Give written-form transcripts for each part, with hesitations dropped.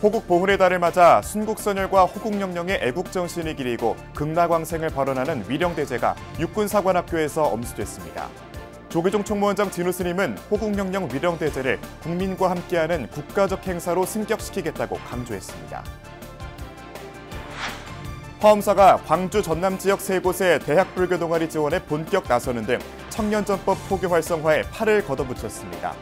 호국 보훈의 달을 맞아 순국선열과 호국영령의 애국정신을 기리고 극락왕생을 발언하는 위령대제가 육군사관학교에서 엄수됐습니다. 조계종 총무원장 진우 스님은 호국영령 위령대제를 국민과 함께하는 국가적 행사로 승격시키겠다고 강조했습니다. 화엄사가 광주 전남 지역 3곳의 대학불교 동아리 지원에 본격 나서는 등 청년전법 포교 활성화에 팔을 걷어붙였습니다.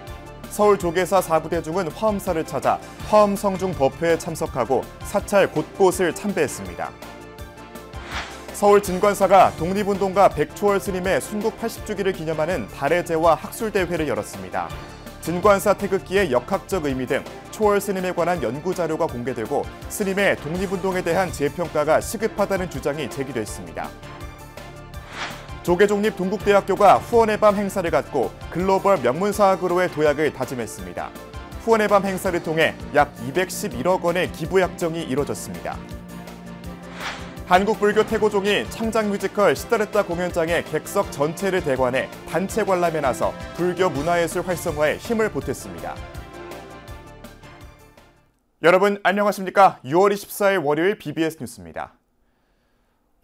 서울 조계사 4부대 중은 화엄사를 찾아 화엄성중 법회에 참석하고 사찰 곳곳을 참배했습니다. 서울 진관사가 독립운동가 백초월 스님의 순국 80주기를 기념하는 달의 제와 학술대회를 열었습니다. 진관사 태극기의 역학적 의미 등 초월 스님에 관한 연구자료가 공개되고 스님의 독립운동에 대한 재평가가 시급하다는 주장이 제기됐습니다. 조계종립 동국대학교가 후원의 밤 행사를 갖고 글로벌 명문사학으로의 도약을 다짐했습니다. 후원의 밤 행사를 통해 약 211억 원의 기부 약정이 이뤄졌습니다. 한국불교 태고종이 창작 뮤지컬 시다르타 공연장의 객석 전체를 대관해 단체 관람에 나서 불교 문화예술 활성화에 힘을 보탰습니다. 여러분 안녕하십니까? 6월 24일 월요일 BBS 뉴스입니다.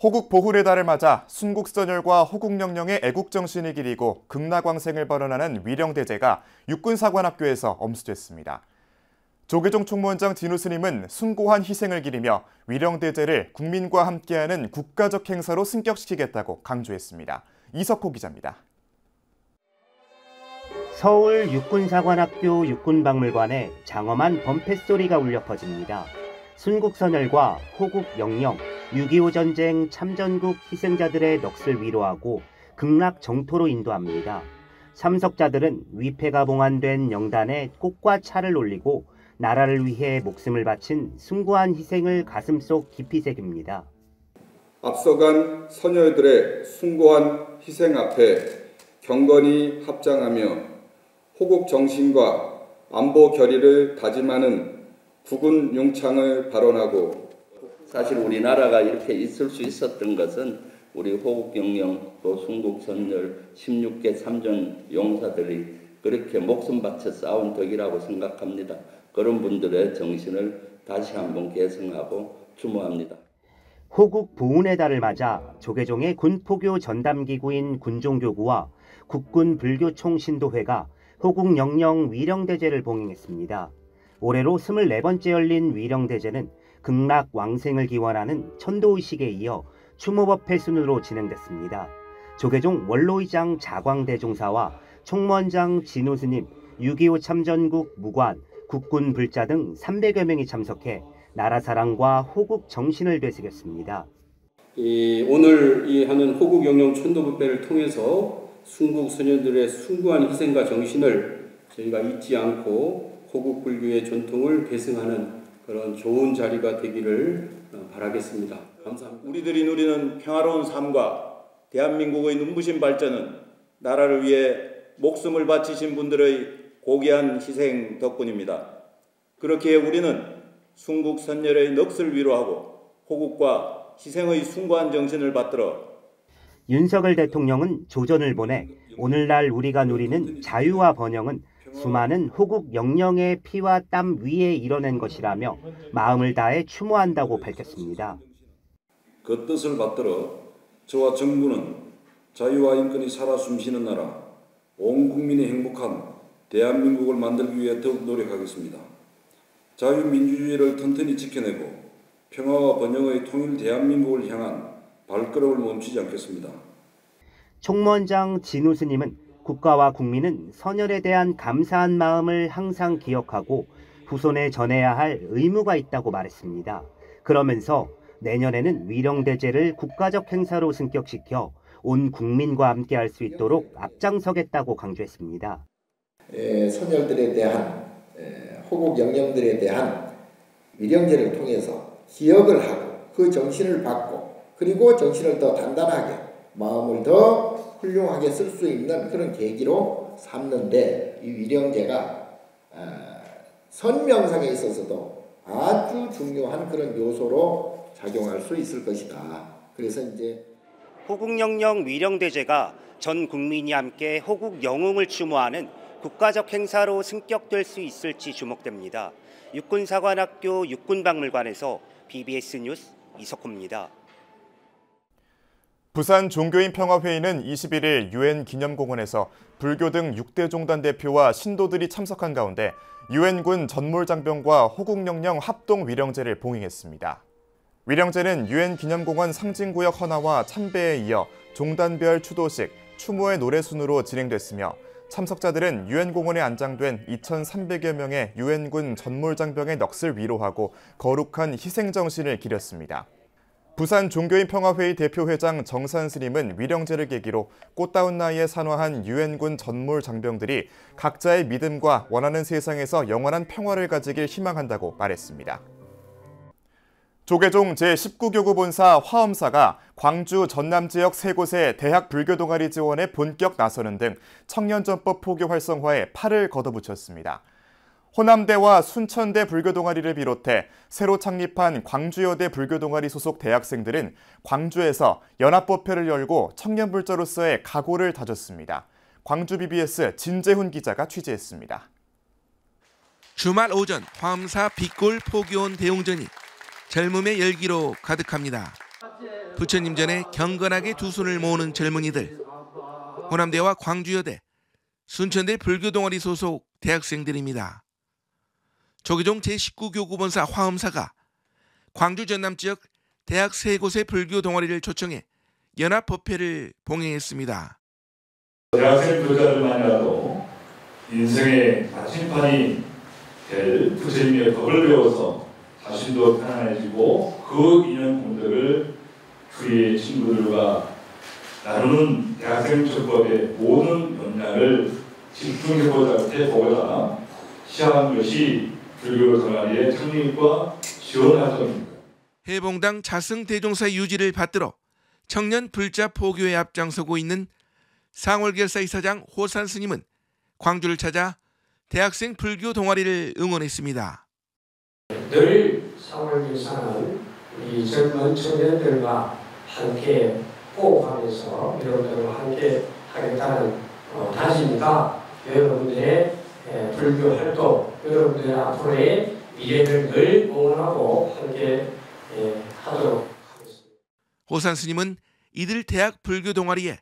호국 보훈의 달을 맞아 순국선열과 호국영령의 애국정신을 기리고 극락왕생을 발언하는 위령대제가 육군사관학교에서 엄수됐습니다. 조계종 총무원장 진우 스님은 숭고한 희생을 기리며 위령대제를 국민과 함께하는 국가적 행사로 승격시키겠다고 강조했습니다. 이석호 기자입니다. 서울 육군사관학교 육군박물관에 장엄한 범패소리가 울려 퍼집니다. 순국선열과 호국영령, 6.25 전쟁 참전국 희생자들의 넋을 위로하고 극락 정토로 인도합니다. 참석자들은 위패가 봉안된 영단에 꽃과 차를 올리고 나라를 위해 목숨을 바친 숭고한 희생을 가슴속 깊이 새깁니다. 앞서간 선열들의 숭고한 희생 앞에 경건히 합장하며 호국 정신과 안보 결의를 다짐하는 국군 용창을 발언하고, 사실 우리나라가 이렇게 있을 수 있었던 것은 우리 호국영령 또 순국선열 16개 참전 용사들이 그렇게 목숨 바쳐 싸운 덕이라고 생각합니다. 그런 분들의 정신을 다시 한번 계승하고 추모합니다. 호국 보훈의 달을 맞아 조계종의 군포교 전담기구인 군종교구와 국군 불교총 신도회가 호국영령 위령대제를 봉행했습니다. 올해로 24번째 열린 위령대제는 극락왕생을 기원하는 천도의식에 이어 추모법회 순으로 진행됐습니다. 조계종 원로의장 자광대종사와 총무원장 진우 스님, 6.25 참전국 무관, 국군 불자 등 300여 명이 참석해 나라 사랑과 호국 정신을 되새겼습니다. 오늘 하는 호국영령 천도법회를 통해서 순국 소녀들의 숭고한 희생과 정신을 저희가 잊지 않고 호국 불교의 전통을 계승하는 그런 좋은 자리가 되기를 바라겠습니다. 감사합니다. 우리들이 누리는 평화로운 삶과 대한민국의 눈부신 발전은 나라를 위해 목숨을 바치신 분들의 고귀한 희생 덕분입니다. 그렇기에 우리는 순국선열의 넋을 위로하고 호국과 희생의 숭고한 정신을 받들어 윤석열 대통령은 조전을 보내 오늘날 우리가 누리는 자유와 번영은 수많은 호국 영령의 피와 땀 위에 이뤄낸 것이라며 마음을 다해 추모한다고 밝혔습니다. 그 뜻을 받들어 저와 정부는 자유와 인권이 살아 숨쉬는 나라, 온 국민이 행복한 대한민국을 만들기 위해 더욱 노력하겠습니다. 자유민주주의를 튼튼히 지켜내고 평화와 번영의 통일 대한민국을 향한 발걸음을 멈추지 않겠습니다. 총무원장 진우 스님은 국가와 국민은 선열에 대한 감사한 마음을 항상 기억하고 후손에 전해야 할 의무가 있다고 말했습니다. 그러면서 내년에는 위령대제를 국가적 행사로 승격시켜 온 국민과 함께 할 수 있도록 앞장서겠다고 강조했습니다. 선열들에 대한 호국 영령들에 대한 위령제를 통해서 기억을 하고 그 정신을 받고 그리고 정신을 더 단단하게 마음을 더 훌륭하게 쓸 수 있는 그런 계기로 삼는데 이 위령제가 선명상에 있어서도 아주 중요한 그런 요소로 작용할 수 있을 것이다. 그래서 이제 호국영령 위령대제가 전 국민이 함께 호국 영웅을 추모하는 국가적 행사로 승격될 수 있을지 주목됩니다. 육군사관학교 육군박물관에서 BBS 뉴스 이석호입니다. 부산 종교인 평화회의는 21일 유엔 기념공원에서 불교 등 6대 종단 대표와 신도들이 참석한 가운데 유엔군 전몰장병과 호국영령 합동 위령제를 봉행했습니다. 위령제는 유엔 기념공원 상징구역 헌화와 참배에 이어 종단별 추도식, 추모의 노래 순으로 진행됐으며 참석자들은 유엔 공원에 안장된 2,300여 명의 유엔군 전몰장병의 넋을 위로하고 거룩한 희생 정신을 기렸습니다. 부산 종교인 평화회의 대표회장 정산 스님은 위령제를 계기로 꽃다운 나이에 산화한 유엔군 전몰 장병들이 각자의 믿음과 원하는 세상에서 영원한 평화를 가지길 희망한다고 말했습니다. 조계종 제19교구 본사 화엄사가 광주 전남 지역 3곳의 대학 불교 동아리 지원에 본격 나서는 등 청년전법 포교 활성화에 팔을 걷어붙였습니다. 호남대와 순천대 불교 동아리를 비롯해 새로 창립한 광주여대 불교 동아리 소속 대학생들은 광주에서 연합법회를 열고 청년불자로서의 각오를 다졌습니다. 광주 BBS 진재훈 기자가 취재했습니다. 주말 오전 화엄사 빛골 포교원 대웅전이 젊음의 열기로 가득합니다. 부처님 전에 경건하게 두 손을 모으는 젊은이들. 호남대와 광주여대, 순천대 불교 동아리 소속 대학생들입니다. 조계종 제19교구 본사 화엄사가 광주 전남 지역 대학 3곳의 불교 동아리를 초청해 연합법회를 봉행했습니다. 대학생 교자들만이라도 인생의 나침판이 될 부처님의 법을 배워서 자신도 편안해지고 그 인연 공덕을 주위의 친구들과 나누는 대학생 전법의 모든 역량을 집중해보자 해보고자 시작한 것이 불교 동아리의 창립과 지원 활동입니다. 해봉당 자승 대종사 유지를 받들어 청년 불자 포교에 앞장서고 있는 상월결사 이사장 호산 스님은 광주를 찾아 대학생 불교 동아리를 응원했습니다. 늘 상월결사는 우리 젊은 청년들과 함께 호흡하면서 여러분들과 함께 하겠다는 다짐과 여러분들의 불교 활동, 여러분들의 앞으로의 미래를 늘 응원하고 함께 하도록 하겠습니다. 호산 스님은 이들 대학 불교 동아리에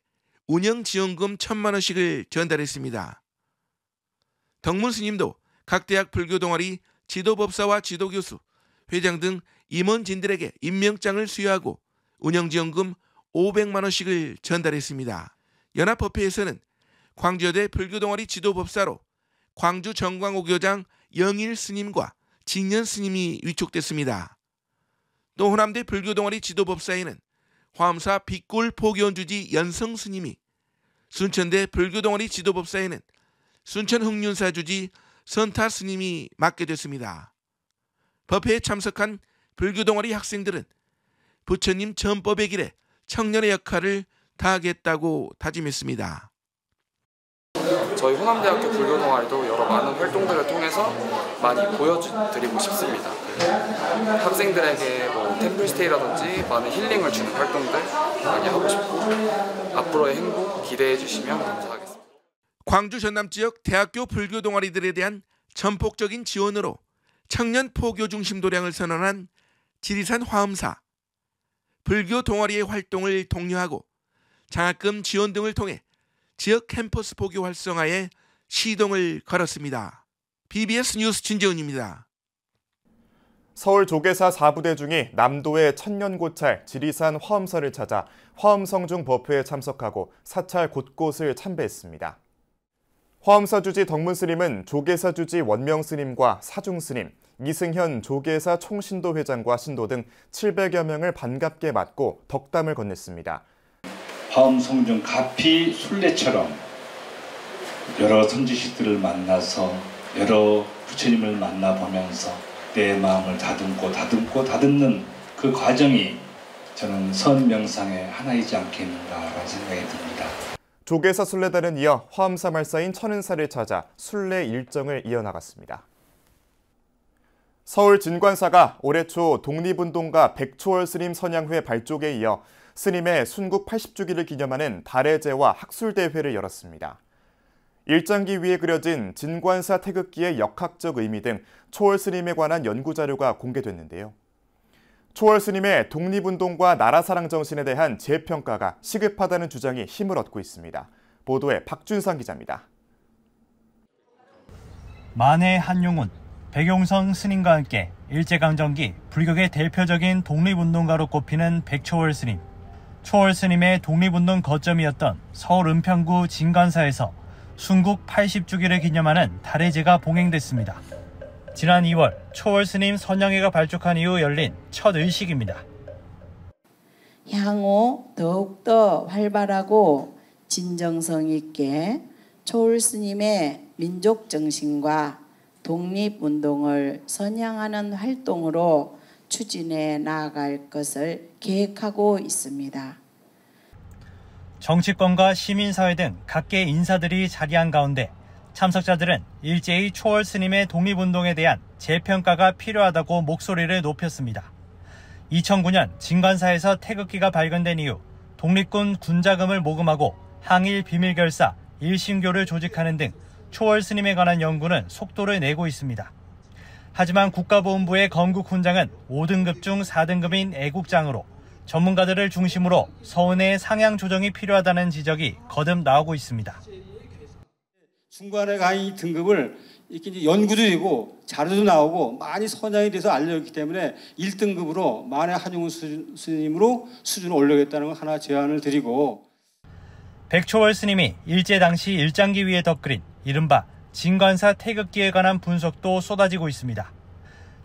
운영지원금 1,000만 원씩을 전달했습니다. 덕문 스님도 각 대학 불교 동아리 지도법사와 지도교수, 회장 등 임원진들에게 임명장을 수여하고 운영지원금 500만 원씩을 전달했습니다. 연합법회에서는 광주여대 불교동아리 지도법사로 광주 정광호 교장 영일 스님과 진년 스님이 위촉됐습니다. 또 호남대 불교동아리 지도법사에는 화엄사 빛골 포교원 주지 연성 스님이, 순천대 불교동아리 지도법사에는 순천 흥륜사 주지 선타 스님이 맡게 됐습니다. 법회에 참석한 불교동아리 학생들은 부처님 전법의 길에 청년의 역할을 다하겠다고 다짐했습니다. 저희 호남대학교 불교동아리도 여러 많은 활동들을 통해서 많이 보여드리고 싶습니다. 학생들에게 템플스테이라든지 많은 힐링을 주는 활동들 많이 하고 싶고 앞으로의 행복 기대해 주시면 감사하겠습니다. 광주 전남 지역 대학교 불교 동아리들에 대한 전폭적인 지원으로 청년 포교 중심 도량을 선언한 지리산 화엄사. 불교 동아리의 활동을 독려하고 장학금 지원 등을 통해 지역 캠퍼스 포교 활성화에 시동을 걸었습니다. BBS 뉴스 진재훈입니다. 서울 조계사 4부대중이 남도의 천년고찰 지리산 화엄사를 찾아 화엄성중 법회에 참석하고 사찰 곳곳을 참배했습니다. 화엄사 주지 덕문 스님은 조계사 주지 원명 스님과 사중 스님, 이승현 조계사 총신도 회장과 신도 등 700여 명을 반갑게 맞고 덕담을 건넸습니다. 화엄성중 가피 순례처럼 여러 선지식들을 만나서 여러 부처님을 만나보면서 내 마음을 다듬는 그 과정이 저는 선명상의 하나이지 않겠는가라는 생각이 듭니다. 조계사 순례단은 이어 화엄사 말사인 천은사를 찾아 순례 일정을 이어나갔습니다. 서울 진관사가 올해 초 독립운동가 백초월 스님 선양회 발족에 이어 스님의 순국 80주기를 기념하는 달의 제와 학술대회를 열었습니다. 일장기 위에 그려진 진관사 태극기의 역학적 의미 등 초월 스님에 관한 연구 자료가 공개됐는데요. 초월 스님의 독립운동과 나라사랑 정신에 대한 재평가가 시급하다는 주장이 힘을 얻고 있습니다. 보도에 박준상 기자입니다. 만해 한용운, 백용성 스님과 함께 일제강점기 불교계 대표적인 독립운동가로 꼽히는 백초월 스님. 초월 스님의 독립운동 거점이었던 서울 은평구 진관사에서 순국 80주기를 기념하는 달해제가 봉행됐습니다. 지난 2월 초월 스님 선양회가 발족한 이후 열린 첫 의식입니다. 향후 더욱더 활발하고 진정성 있게 초월 스님의 민족 정신과 독립운동을 선양하는 활동으로 추진해 나아갈 것을 계획하고 있습니다. 정치권과 시민사회 등 각계 인사들이 자리한 가운데 참석자들은 일제히 초월 스님의 독립운동에 대한 재평가가 필요하다고 목소리를 높였습니다. 2009년 진관사에서 태극기가 발견된 이후 독립군 군자금을 모금하고 항일 비밀결사, 일신교를 조직하는 등 초월 스님에 관한 연구는 속도를 내고 있습니다. 하지만 국가보훈부의 건국훈장은 5등급 중 4등급인 애국장으로 전문가들을 중심으로 서운의 상향 조정이 필요하다는 지적이 거듭 나오고 있습니다. 중간에 간 등급을 이렇게 이제 연구도 되고 자료도 나오고 많이 선양이 돼서 알려졌기 때문에 1등급으로 만해 한용운 스님으로 수준을 올려야겠다는 걸 하나 제안을 드리고, 백초월 스님이 일제 당시 일장기 위에 덧그린 이른바 진관사 태극기에 관한 분석도 쏟아지고 있습니다.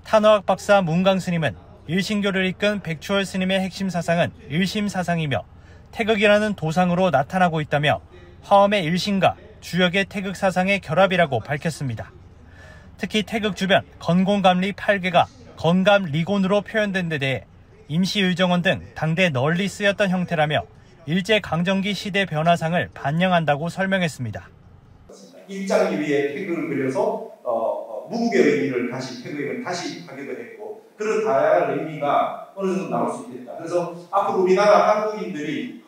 탄어학 박사 문강 스님은 일신교를 이끈 백초월 스님의 핵심 사상은 일심사상이며 태극이라는 도상으로 나타나고 있다며 화엄의 일신과 주역의 태극 사상의 결합이라고 밝혔습니다. 특히 태극 주변 건공감리 8개가 건감리곤으로 표현된 데 대해 임시의정원 등 당대 널리 쓰였던 형태라며 일제강점기 시대 변화상을 반영한다고 설명했습니다. 일장기 위에 태극을 그려서 무국의 의미를 태극을 다시 가격을 했고, 그런 다양한 의미가 어느 정도 나올 수 있겠다. 그래서 앞으로 우리나라 한국인이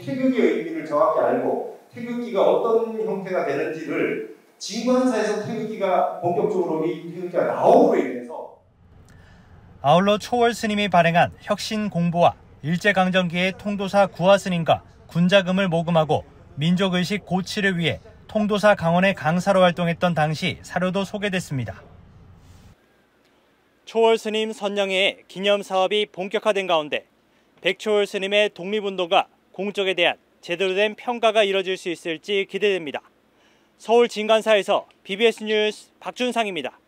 태극의 의미를 정확히 알고 태극기가 어떤 형태가 되는지를 진관사에서 태극기가 본격적으로 이 태극기가 나옴으로 인해서, 아울러 초월 스님이 발행한 혁신 공보와 일제강점기의 통도사 구화 스님과 군자금을 모금하고 민족의식 고취를 위해 통도사 강원의 강사로 활동했던 당시 사료도 소개됐습니다. 초월 스님 선양회의 기념 사업이 본격화된 가운데 백초월 스님의 독립운동과 공적에 대한 제대로 된 평가가 이뤄질 수 있을지 기대됩니다. 서울 진관사에서 BBS 뉴스 박준상입니다.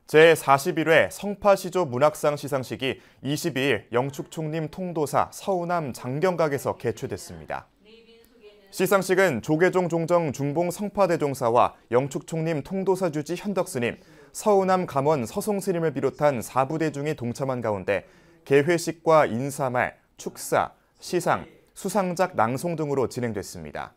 제41회 성파시조 문학상 시상식이 22일 영축총림 통도사 서우남 장경각에서 개최됐습니다. 시상식은 조계종 종정 중봉 성파대종사와 영축총림 통도사 주지 현덕스님, 서우남 감원 서송스님을 비롯한 4부대중이 동참한 가운데 개회식과 인사말, 축사, 시상, 수상작 낭송 등으로 진행됐습니다.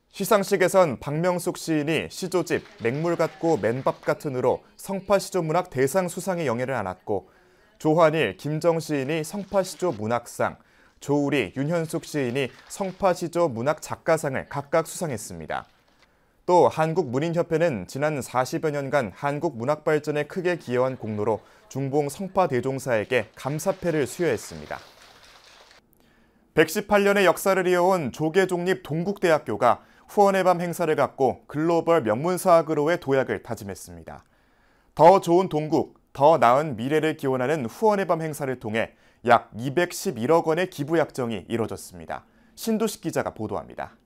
시상식에선 박명숙 시인이 시조집 맹물 같고 맨밥 같은으로 성파시조 문학 대상 수상의 영예를 안았고, 조환일, 김정 시인이 성파시조 문학상, 조우리, 윤현숙 시인이 성파시조 문학 작가상을 각각 수상했습니다. 또 한국문인협회는 지난 40여 년간 한국 문학 발전에 크게 기여한 공로로 중봉 성파대종사에게 감사패를 수여했습니다. 118년의 역사를 이어온 조계종립 동국대학교가 후원의 밤 행사를 갖고 글로벌 명문사학으로의 도약을 다짐했습니다. 더 좋은 동국, 더 나은 미래를 기원하는 후원의 밤 행사를 통해 약 211억 원의 기부 약정이 이뤄졌습니다. 신도식 기자가 보도합니다.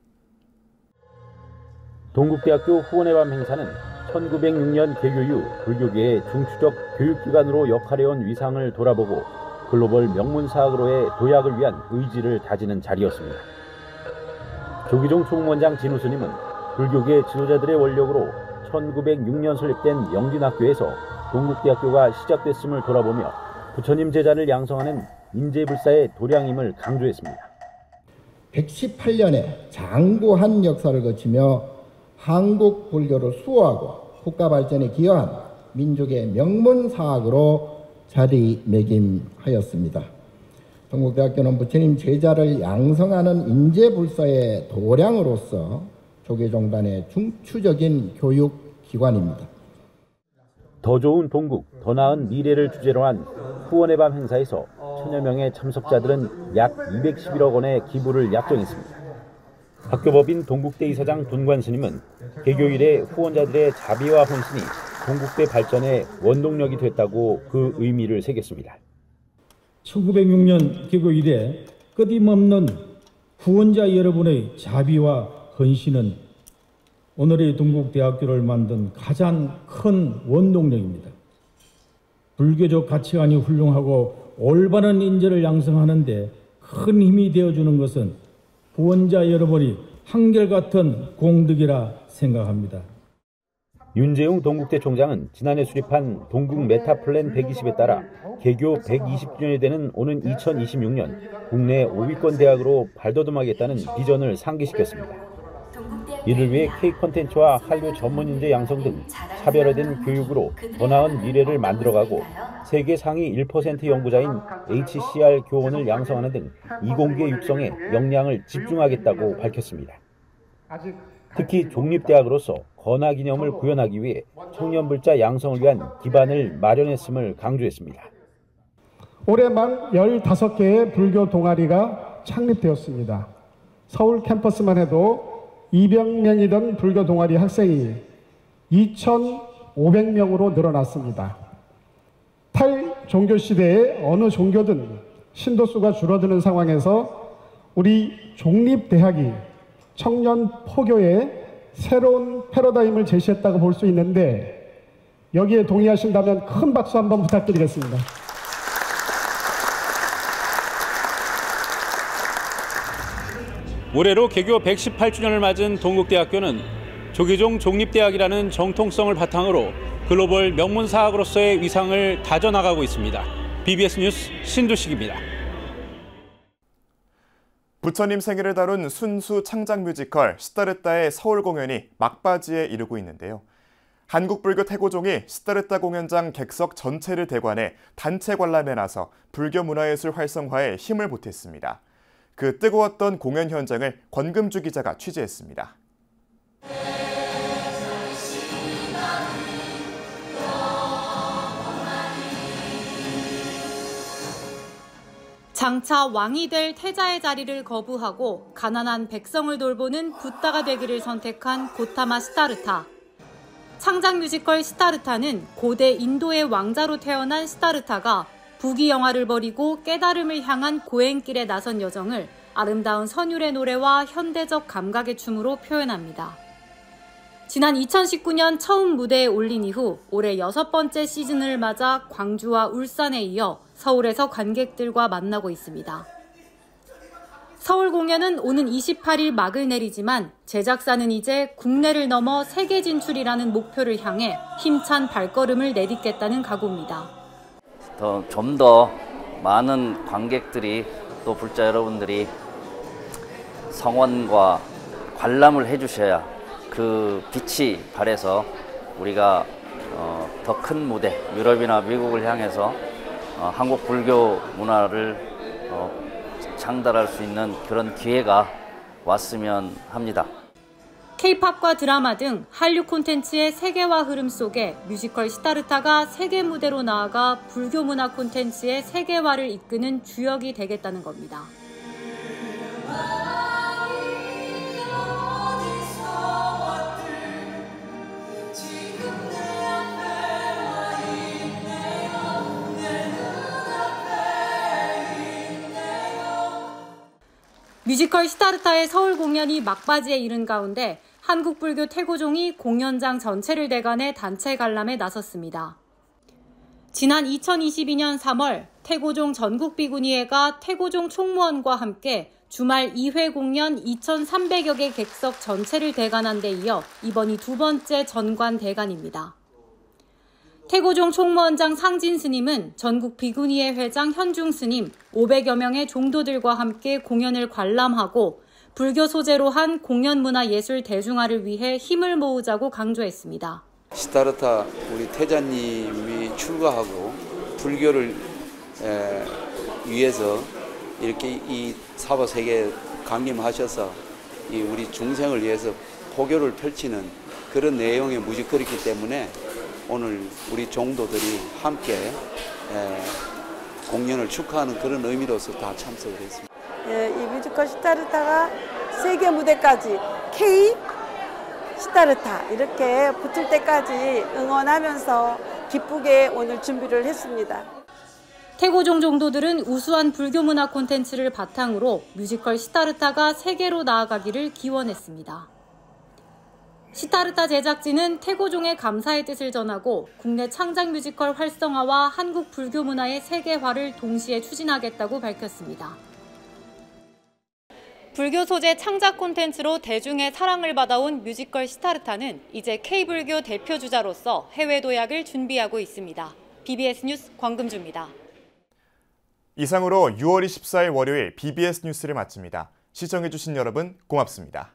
동국대학교 후원의 밤 행사는 1906년 개교 이후 불교계의 중추적 교육기관으로 역할해온 위상을 돌아보고 글로벌 명문사학으로의 도약을 위한 의지를 다지는 자리였습니다. 조기종 총무원장 진우 스님은 불교계 지도자들의 원력으로 1906년 설립된 영진학교에서 동국대학교가 시작됐음을 돌아보며 부처님 제자를 양성하는 인재불사의 도량임을 강조했습니다. 118년의 장구한 역사를 거치며 한국 불교를 수호하고 국가 발전에 기여한 민족의 명문사학으로 자리매김하였습니다. 동국대학교는 부처님 제자를 양성하는 인재불사의 도량으로서 조계종단의 중추적인 교육기관입니다. 더 좋은 동국, 더 나은 미래를 주제로 한 후원의 밤 행사에서 천여 명의 참석자들은 약 211억 원의 기부를 약정했습니다. 학교법인 동국대 이사장 돈관 스님은 개교 이래 후원자들의 자비와 헌신이 동국대 발전의 원동력이 됐다고 그 의미를 새겼습니다. 1906년 개교 이래 끊임없는 후원자 여러분의 자비와 헌신은 오늘의 동국대학교를 만든 가장 큰 원동력입니다. 불교적 가치관이 훌륭하고 올바른 인재를 양성하는 데 큰 힘이 되어주는 것은 후원자 여러분이 한결같은 공덕이라 생각합니다. 윤재웅 동국대 총장은 지난해 수립한 동국 메타플랜 120에 따라 개교 120주년이 되는 오는 2026년 국내 5위권 대학으로 발돋움하겠다는 비전을 상기시켰습니다. 이를 위해 K-콘텐츠와 한류 전문 인재 양성 등 차별화된 교육으로 더 나은 미래를 만들어가고 세계 상위 1% 연구자인 HCR 교원을 양성하는 등 이공계 육성에 역량을 집중하겠다고 밝혔습니다. 특히 종립대학으로서 건화 기념을 구현하기 위해 청년불자 양성을 위한 기반을 마련했음을 강조했습니다. 올해 만 15개의 불교 동아리가 창립되었습니다. 서울 캠퍼스만 해도 200명이던 불교 동아리 학생이 2,500명으로 늘어났습니다. 탈종교 시대에 어느 종교든 신도수가 줄어드는 상황에서 우리 종립대학이 청년 포교의 새로운 패러다임을 제시했다고 볼 수 있는데 여기에 동의하신다면 큰 박수 한번 부탁드리겠습니다. 올해로 개교 118주년을 맞은 동국대학교는 조계종 종립대학이라는 정통성을 바탕으로 글로벌 명문사학으로서의 위상을 다져나가고 있습니다. BBS 뉴스 신두식입니다. 부처님 생애를 다룬 순수 창작 뮤지컬 시타르타의 서울 공연이 막바지에 이르고 있는데요. 한국불교 태고종이 시타르타 공연장 객석 전체를 대관해 단체 관람에 나서 불교 문화예술 활성화에 힘을 보탰습니다. 그 뜨거웠던 공연 현장을 권금주 기자가 취재했습니다. 장차 왕이 될 태자의 자리를 거부하고 가난한 백성을 돌보는 붓다가 되기를 선택한 고타마 시타르타. 창작 뮤지컬 시타르타는 고대 인도의 왕자로 태어난 시타르타가 부귀영화를 버리고 깨달음을 향한 고행길에 나선 여정을 아름다운 선율의 노래와 현대적 감각의 춤으로 표현합니다. 지난 2019년 처음 무대에 올린 이후 올해 6번째 시즌을 맞아 광주와 울산에 이어 서울에서 관객들과 만나고 있습니다. 서울 공연은 오는 28일 막을 내리지만 제작사는 이제 국내를 넘어 세계 진출이라는 목표를 향해 힘찬 발걸음을 내딛겠다는 각오입니다. 좀 더 많은 관객들이 또 불자 여러분들이 성원과 관람을 해주셔야 그 빛이 발해서 우리가 더 큰 무대, 유럽이나 미국을 향해서 한국 불교 문화를 창달할 수 있는 그런 기회가 왔으면 합니다. K-팝과 드라마 등 한류 콘텐츠의 세계화 흐름 속에 뮤지컬 시타르타가 세계 무대로 나아가 불교 문화 콘텐츠의 세계화를 이끄는 주역이 되겠다는 겁니다. 뮤지컬 시타르타의 서울 공연이 막바지에 이른 가운데 한국불교 태고종이 공연장 전체를 대관해 단체 관람에 나섰습니다. 지난 2022년 3월 태고종 전국비구니회가 태고종 총무원과 함께 주말 2회 공연 2,300여 개 객석 전체를 대관한 데 이어 이번이 두 번째 전관 대관입니다. 태고종 총무원장 상진 스님은 전국 비구니회 회장 현중 스님, 500여 명의 종도들과 함께 공연을 관람하고 불교 소재로 한 공연문화예술 대중화를 위해 힘을 모으자고 강조했습니다. 시타르타 우리 태자님이 출가하고 불교를 위해서 이렇게 이 사바세계 강림하셔서 이 우리 중생을 위해서 포교를 펼치는 그런 내용의 뮤지컬이기 때문에 오늘 우리 종도들이 함께 공연을 축하하는 그런 의미로서 다 참석을 했습니다. 이 뮤지컬 시타르타가 세계 무대까지 K 시타르타 이렇게 붙을 때까지 응원하면서 기쁘게 오늘 준비를 했습니다. 태고종 종도들은 우수한 불교 문화 콘텐츠를 바탕으로 뮤지컬 시타르타가 세계로 나아가기를 기원했습니다. 시타르타 제작진은 태고종의 감사의 뜻을 전하고 국내 창작 뮤지컬 활성화와 한국 불교 문화의 세계화를 동시에 추진하겠다고 밝혔습니다. 불교 소재 창작 콘텐츠로 대중의 사랑을 받아온 뮤지컬 시타르타는 이제 K불교 대표 주자로서 해외 도약을 준비하고 있습니다. BBS 뉴스 광금주입니다. 이상으로 6월 24일 월요일 BBS 뉴스를 마칩니다. 시청해주신 여러분 고맙습니다.